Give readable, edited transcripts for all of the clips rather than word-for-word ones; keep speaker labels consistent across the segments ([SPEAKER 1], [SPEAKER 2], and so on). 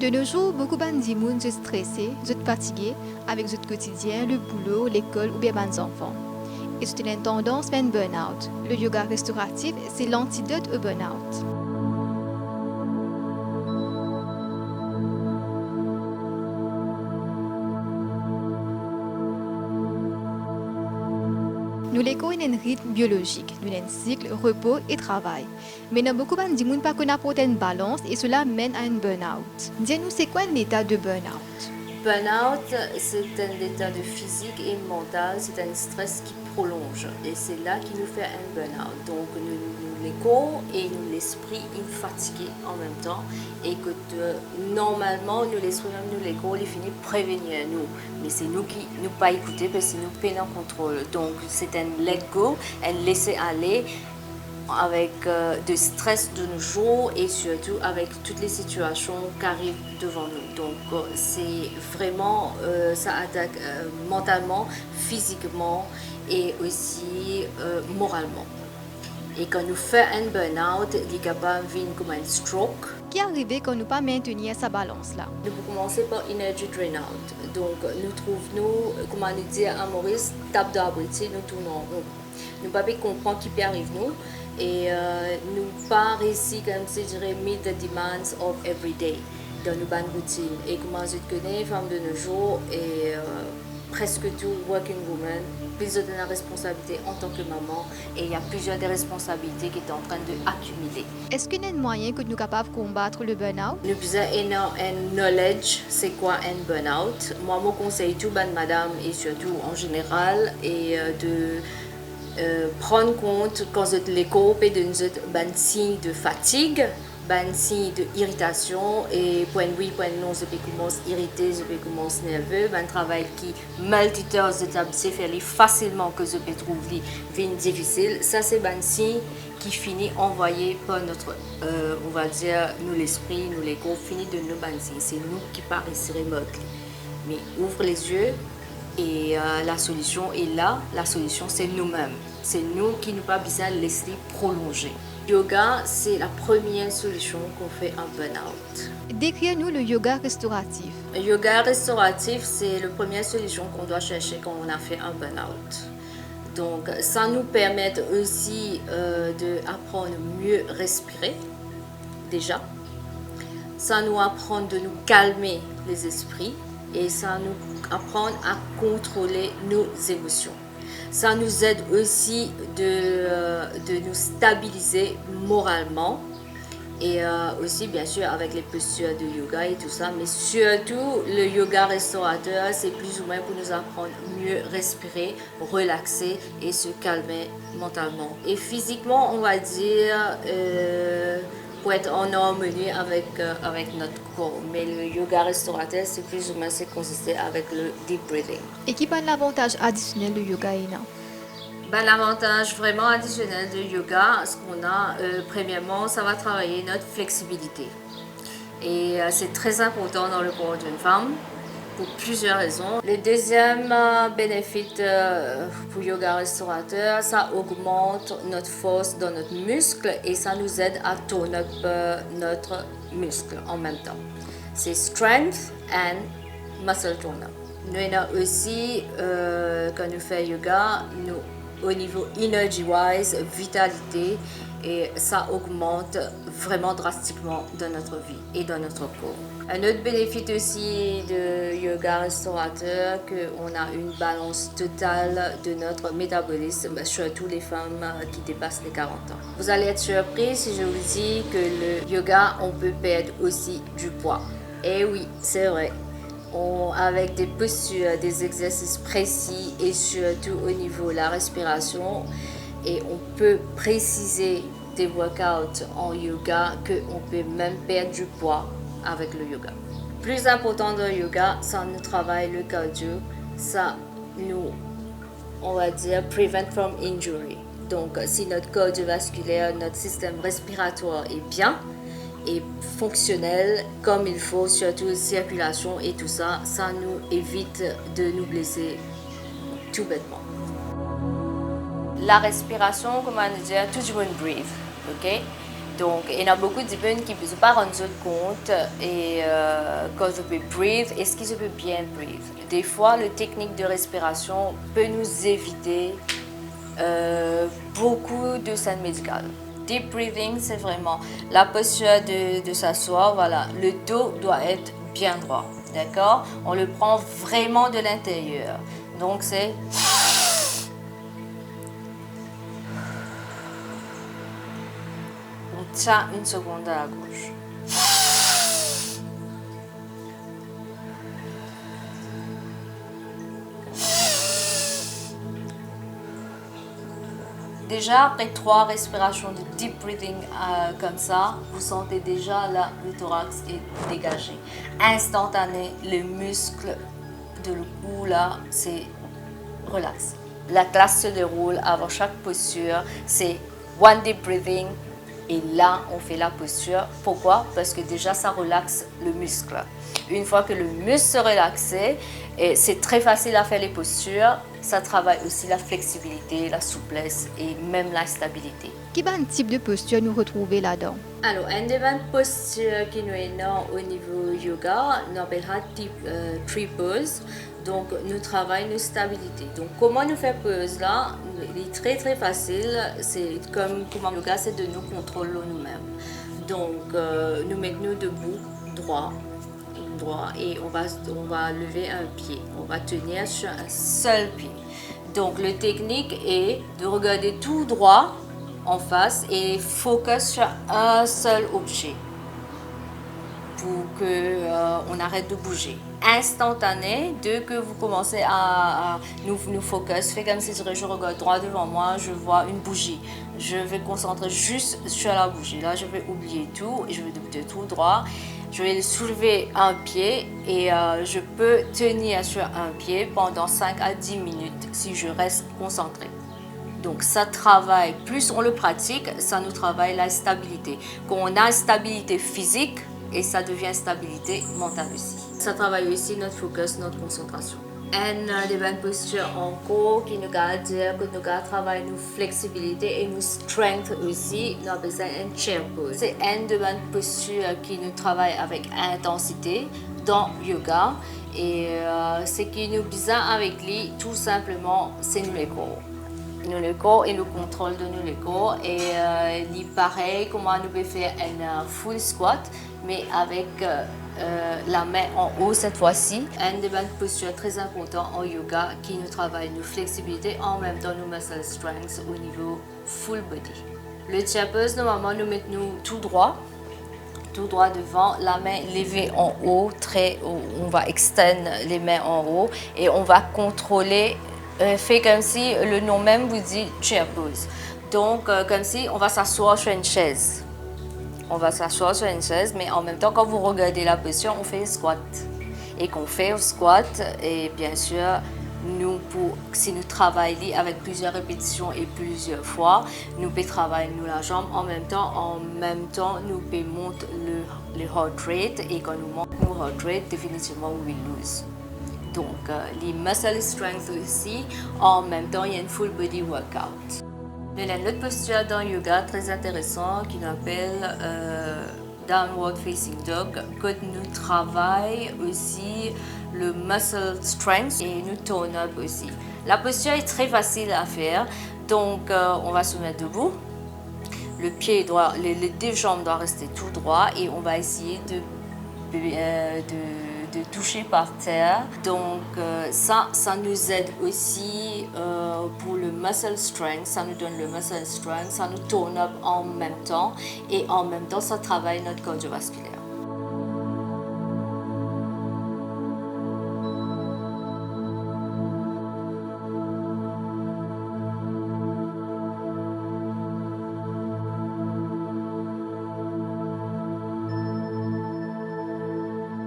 [SPEAKER 1] De nos jours, beaucoup de monde sont stressés, sont fatigués avec leur quotidien, le boulot, l'école ou bien les enfants. Et c'est une tendance vers un burn-out. Le yoga restauratif, c'est l'antidote au burn-out. Nous les connaissons un rythme biologique, nous avons un cycle, repos et travail. Mais dans beaucoup de gens ne pas qu'on apporte une balance et cela mène à un burn-out. Dis-nous, c'est quoi l'état de burn-out?
[SPEAKER 2] Burn-out, c'est un état de physique et mental, c'est un stress qui prolonge et c'est là qui nous fait un burn-out. Donc nous les corps et nous l'esprit est fatigué en même temps et que normalement nous l'esprit même nous les corps ils finissent prévenir nous, mais c'est nous qui nous pas écouter parce que nous perdons contrôle. Donc c'est un let go, un laisser aller avec de stress de nos jours et surtout avec toutes les situations qui arrivent devant nous. Donc c'est vraiment, ça attaque mentalement, physiquement et aussi moralement. Et quand nous faisons un burn-out, il est capable de venir comme un stroke.
[SPEAKER 1] Qui est arrivé quand nous pas maintenir sa balance là?
[SPEAKER 2] Nous pouvons commencer par energy drain out. Donc nous trouvons, comment nous dire à Maurice, tape d'arbre, nous tournons en rond. Nous ne pouvons pas comprendre qui peut arriver nous. Et nous pas réussi comme si je dirais meet the demands of every day dans nos bonnes routines. Et comment je connais femmes de nos jours et presque tout working woman, plusieurs de la responsabilité en tant que maman et il y a plusieurs des responsabilités qui sont en train d'accumuler.
[SPEAKER 1] Est-ce qu'il y a un moyen que nous sommes capables de combattre le burn-out?
[SPEAKER 2] Nous avons un knowledge, c'est quoi un burn-out. Moi, je conseille tout, madame, et surtout en général, et de prendre compte quand vous êtes l'écho d'un signe de fatigue, d'un signe d'irritation et point oui, point non, je peux commencer irrité, je peux commencer nerveux, un travail qui multitâche, c'est faire facilement que je peux trouver difficile. Ça c'est un signe qui finit envoyé par notre, on va dire, nous l'esprit, nous l'écho, finit de nous ban signe. C'est nous qui paraissons remotely. Mais ouvre les yeux. Et la solution est là, la solution c'est nous-mêmes. C'est nous qui n'avons pas besoin de laisser prolonger. Yoga, c'est la première solution qu'on fait en burn-out.
[SPEAKER 1] Décrivez-nous le yoga restauratif.
[SPEAKER 2] Le yoga restauratif, c'est la première solution qu'on doit chercher quand on a fait un burn-out. Donc ça nous permet aussi d'apprendre à mieux respirer, déjà. Ça nous apprend de nous calmer les esprits. Et ça nous apprend à contrôler nos émotions. Ça nous aide aussi de nous stabiliser moralement et aussi bien sûr avec les postures de yoga et tout ça, mais surtout le yoga restaurateur c'est plus ou moins pour nous apprendre à mieux respirer, relaxer et se calmer mentalement. Et physiquement on va dire pour être en harmonie avec notre corps. Mais le yoga restaurateur, c'est plus ou moins c'est consisté avec le deep breathing.
[SPEAKER 1] Et qui parle l'avantage additionnel du yoga, Ina?
[SPEAKER 2] L'avantage vraiment additionnel du yoga, ce qu'on a, premièrement, ça va travailler notre flexibilité. Et c'est très important dans le corps d'une femme. Pour plusieurs raisons. Le deuxième bénéfice pour yoga restaurateur, ça augmente notre force dans notre muscle et ça nous aide à tourner notre muscle en même temps. C'est strength and muscle toner. Nous avons aussi, quand nous faisons yoga, au niveau energy-wise, vitalité, et ça augmente vraiment drastiquement dans notre vie et dans notre corps. Un autre bénéfice aussi de yoga restaurateur, qu'on a une balance totale de notre métabolisme, surtout les femmes qui dépassent les 40 ans. Vous allez être surpris si je vous dis que le yoga, on peut perdre aussi du poids. Et oui, c'est vrai. Avec des postures, des exercices précis et surtout au niveau de la respiration, et on peut préciser des workouts en yoga qu'on peut même perdre du poids avec le yoga. Plus important dans le yoga, ça nous travaille le cardio, ça nous, on va dire, prevent from injury. Donc si notre cardiovasculaire, notre système respiratoire est bien et fonctionnel comme il faut, surtout la circulation et tout ça, ça nous évite de nous blesser tout bêtement. La respiration, comment dire, tout le monde breathe, ok? Donc, il y en a beaucoup de personnes qui ne peuvent pas rendre compte et quand je peux breathe, est-ce que je peux bien breathe? Des fois, la technique de respiration peut nous éviter beaucoup de scènes médicales. Deep breathing, c'est vraiment la posture de s'asseoir. Voilà, le dos doit être bien droit, d'accord? On le prend vraiment de l'intérieur. Donc, c'est... On tient une seconde à la gauche. Déjà, après 3 respirations de deep breathing comme ça, vous sentez déjà là, le thorax est dégagé. Instantané, les muscles de le cou là, c'est relax. La classe se déroule avant chaque posture, c'est one deep breathing et là, on fait la posture. Pourquoi? Parce que déjà, ça relaxe le muscle. Une fois que le muscle se relaxe, c'est très facile à faire les postures. Ça travaille aussi la flexibilité, la souplesse et même la stabilité.
[SPEAKER 1] Quel type de posture nous retrouver là-dedans?
[SPEAKER 2] Alors, une des postures qui nous est au niveau yoga, on appellera type tree pose. Donc, nous travaillons la stabilité. Donc, comment nous faire pose là? Il est très très facile. C'est comme le yoga, c'est de nous contrôler nous-mêmes. Donc, nous mettons debout, droit et on va lever un pied. On va tenir sur un seul pied. Donc, la technique est de regarder tout droit en face et focus sur un seul objet pour qu'on arrête de bouger. Instantané, dès que vous commencez à nous focus, fait comme si je regarde droit devant moi, je vois une bougie. Je vais concentrer juste sur la bougie. Là, je vais oublier tout et je vais de tout droit. Je vais soulever un pied et je peux tenir sur un pied pendant 5 à 10 minutes si je reste concentré. Donc ça travaille, plus on le pratique, ça nous travaille la stabilité. Quand on a une stabilité physique, et ça devient stabilité mentale aussi. Ça travaille aussi notre focus, notre concentration. Une des bonnes postures encore qui nous garde dire que nous travaillons notre flexibilité et notre strength aussi, nous appelons ça une chair pose. C'est une des bonnes postures qui nous travaille avec intensité dans yoga et ce qui nous bizarre avec lui, tout simplement, c'est nous les corps. Nous le corps et le contrôle de nous le corps et il pareil comment nous pouvons faire un full squat mais avec la main en haut cette fois-ci. Une des bonnes postures très importantes en yoga qui nous travaille nos flexibilité en même temps nos muscle strength au niveau full body. Le chair pose normalement nous mettons tout droit devant, la main levée en haut, très haut. On va extendre les mains en haut et on va contrôler. Fait comme si le nom même vous dit chair pose. Donc, comme si on va s'asseoir sur une chaise. On va s'asseoir sur une chaise, mais en même temps, quand vous regardez la posture, on fait un squat. Et qu'on fait un squat, et bien sûr, si nous travaillons avec plusieurs répétitions et plusieurs fois, nous pouvons travailler la jambe en même temps, nous pouvons monter le heart rate, et quand nous montons le heart rate, définitivement, we lose. Donc, les muscle strength aussi, en même temps, il y a une full body workout. Il y a une autre posture dans le yoga très intéressante qui s'appelle Downward Facing Dog, que nous travaillons aussi le muscle strength et nous tone up aussi. La posture est très facile à faire, donc on va se mettre debout. Le pied doit, les deux jambes doivent rester tout droit et on va essayer de toucher par terre. Donc ça nous aide aussi pour le muscle strength, ça nous donne le muscle strength, ça nous tourne up en même temps et en même temps ça travaille notre cardiovasculaire.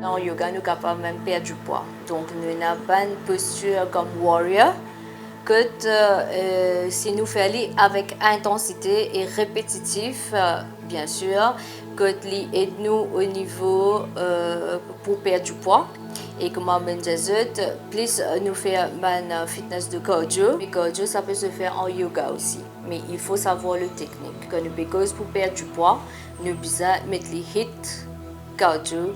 [SPEAKER 2] En yoga, nous sommes capables même de perdre du poids. Donc, nous n'avons pas une posture comme warrior, que si nous faisons avec intensité et répétitif, bien sûr, que aide-nous au niveau pour perdre du poids. Et comme je disais, plus nous faisons fitness de cardio, mais cardio, ça peut se faire en yoga aussi. mais il faut savoir le technique. Quand nous bécose pour perdre du poids, nous besoin mettre les hits cardio.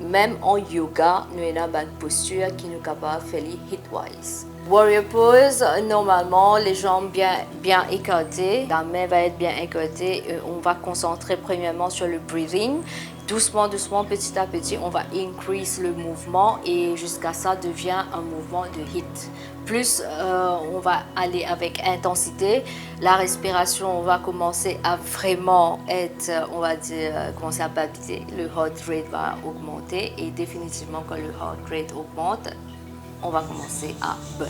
[SPEAKER 2] Même en yoga, nous avons une posture qui nous capable de faire les hit-wise. Warrior pose, normalement, les jambes bien écartées, la main va être bien écartée. On va concentrer premièrement sur le breathing. Doucement, petit à petit, on va increase le mouvement et jusqu'à ça devient un mouvement de hit. Plus on va aller avec intensité, la respiration, on va commencer à vraiment être, on va dire, commencer à palpiter. Le heart rate va augmenter et définitivement quand le heart rate augmente, on va commencer à burn.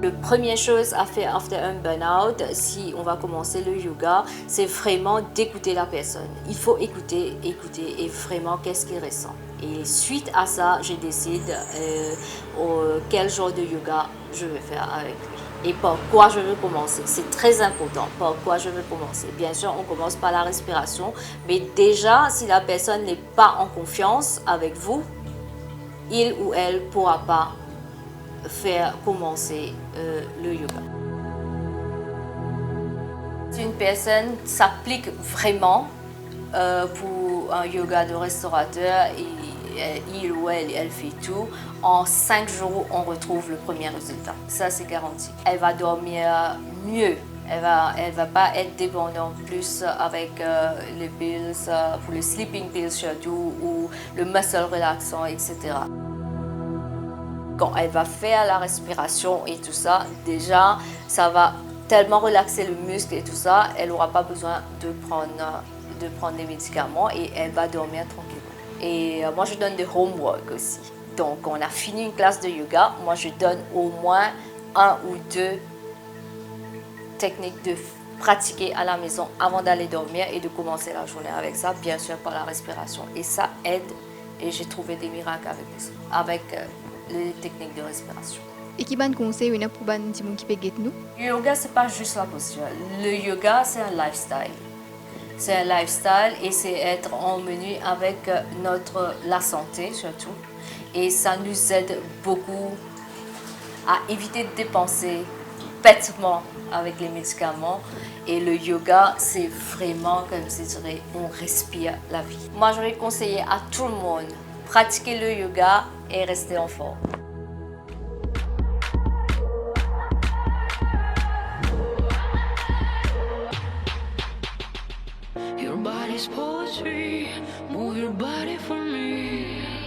[SPEAKER 2] La première chose à faire après un burn-out, si on va commencer le yoga, c'est vraiment d'écouter la personne. Il faut écouter et vraiment qu'est-ce qu'il ressent. Et suite à ça, je décide quel genre de yoga je vais faire avec lui. Et par quoi je veux commencer. C'est très important, par quoi je veux commencer. Bien sûr, on commence par la respiration, mais déjà, si la personne n'est pas en confiance avec vous, il ou elle ne pourra pas faire commencer le yoga. Si une personne s'applique vraiment pour un yoga de restaurateur, il ou elle fait tout, en 5 jours, on retrouve le premier résultat. Ça, c'est garanti. Elle va dormir mieux. Elle va pas être dépendante plus avec les pills, pour le sleeping pills surtout, ou le muscle relaxant, etc. Quand elle va faire la respiration et tout ça, déjà, ça va tellement relaxer le muscle et tout ça, elle n'aura pas besoin de prendre des médicaments et elle va dormir tranquillement. Et moi, je donne des homework aussi. Donc, on a fini une classe de yoga. Moi, je donne au moins 1 ou 2 techniques de pratiquer à la maison avant d'aller dormir et de commencer la journée avec ça, bien sûr, par la respiration. Et ça aide et j'ai trouvé des miracles avec les techniques de respiration.
[SPEAKER 1] Et qui ban conseil pour ban petit monde qui peut nous?
[SPEAKER 2] Le yoga, c'est pas juste la posture. Le yoga, c'est un lifestyle. C'est un lifestyle et c'est être en menu avec la santé surtout. Et ça nous aide beaucoup à éviter de dépenser bêtement avec les médicaments. Et le yoga, c'est vraiment, comme je dirais, on respire la vie. Moi, je vais conseiller à tout le monde, pratiquer le yoga et rester en forme.
[SPEAKER 3] Your body's poetry, move your body for me.